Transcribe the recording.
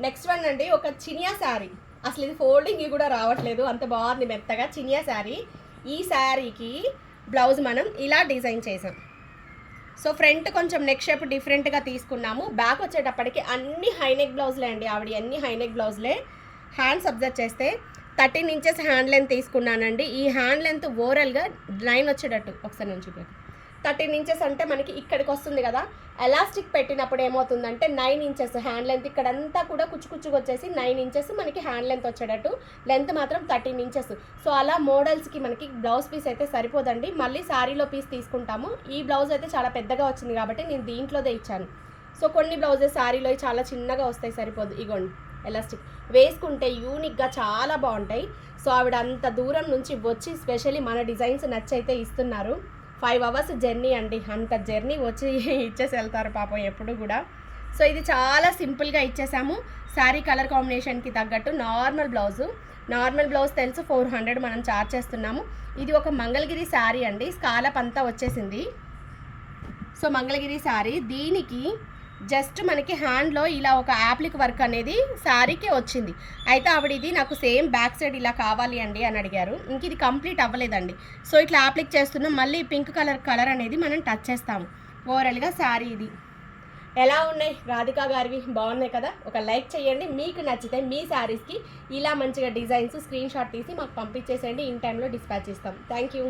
Next one అండి, ఒక చినియా శారీ. అసలు ఇది ఫోల్డింగ్ కూడా రావట్లేదు, అంత బాగుంది మెత్తగా చినియా శారీ. ఈ శారీకి బ్లౌజ్ మనం ఇలా డిజైన్ చేసాం. సో ఫ్రంట్ కొంచెం నెక్ షేప్ డిఫరెంట్గా తీసుకున్నాము. బ్యాక్ వచ్చేటప్పటికి అన్ని హైనెక్ బ్లౌజ్లే అండి, ఆవిడ అన్ని హైనెక్ బ్లౌజ్లే. హ్యాండ్స్ అబ్జర్వ్ చేస్తే 13 ఇంచెస్ హ్యాండ్ లెంత్ తీసుకున్నానండి. ఈ హ్యాండ్ లెంత్ ఓవరాల్గా 9 వచ్చేటట్టు ఒకసారి నేను చూపాను. 13 ఇంచెస్ అంటే మనకి ఇక్కడికి వస్తుంది కదా, ఎలాస్టిక్ పెట్టినప్పుడు ఏమవుతుందంటే 9 ఇంచెస్ హ్యాండ్ లెంత్, ఇక్కడంతా కూడా కుచ్చుకుచ్చుకు వచ్చేసి 9 ఇంచెస్ మనకి హ్యాండ్ లెంత్ వచ్చేటట్టు, లెంత్ మాత్రం 13 ఇంచెస్. సో అలా మోడల్స్కి మనకి బ్లౌజ్ పీస్ అయితే సరిపోదండి, మళ్ళీ శారీలో పీస్ తీసుకుంటాము. ఈ బ్లౌజ్ అయితే చాలా పెద్దగా వచ్చింది కాబట్టి నేను దీంట్లోదే ఇచ్చాను. సో కొన్ని బ్లౌజెస్ శారీలో చాలా చిన్నగా వస్తాయి, సరిపోదు. ఇగోండి ఎలాస్టిక్ వేసుకుంటే యూనిక్గా చాలా బాగుంటాయి. సో ఆవిడ అంత దూరం నుంచి వచ్చి స్పెషల్లీ మన డిజైన్స్ నచ్చైతే ఇస్తున్నారు. 5 అవర్స్ జర్నీ అండి, అంత జర్నీ వచ్చి ఇచ్చేసి వెళ్తారు పాపం ఎప్పుడు కూడా. సో ఇది చాలా సింపుల్గా ఇచ్చేసాము. శారీ కలర్ కాంబినేషన్కి తగ్గట్టు నార్మల్ బ్లౌజ్ తెలుసు 400 మనం చార్జ్ చేస్తున్నాము. ఇది ఒక మంగళగిరి శారీ అండి, స్కాలప్ అంతా వచ్చేసింది. సో మంగళగిరి శారీ, దీనికి జస్ట్ మనకి హ్యాండ్లో ఇలా ఒక యాప్లిక్ వర్క్ అనేది శారీకే వచ్చింది. అయితే ఆవిడ ఇది నాకు సేమ్ బ్యాక్ సైడ్ ఇలా కావాలి అండి అని అడిగారు. ఇంక ఇది కంప్లీట్ అవ్వలేదండి. సో ఇట్లా యాప్లిక్ చేస్తున్నాం, మళ్ళీ పింక్ కలర్ అనేది మనం టచ్ చేస్తాము. ఓవరాల్గా శారీ ఇది. ఎలా ఉన్నాయి రాధికా గారివి? బాగున్నాయి కదా? ఒక లైక్ చేయండి. మీకు నచ్చితే మీ శారీస్కి ఇలా మంచిగా డిజైన్స్ స్క్రీన్ షాట్ తీసి మాకు పంపించేసేయండి, ఇన్ టైంలో డిస్పాచ్ ఇస్తాం. Thank you.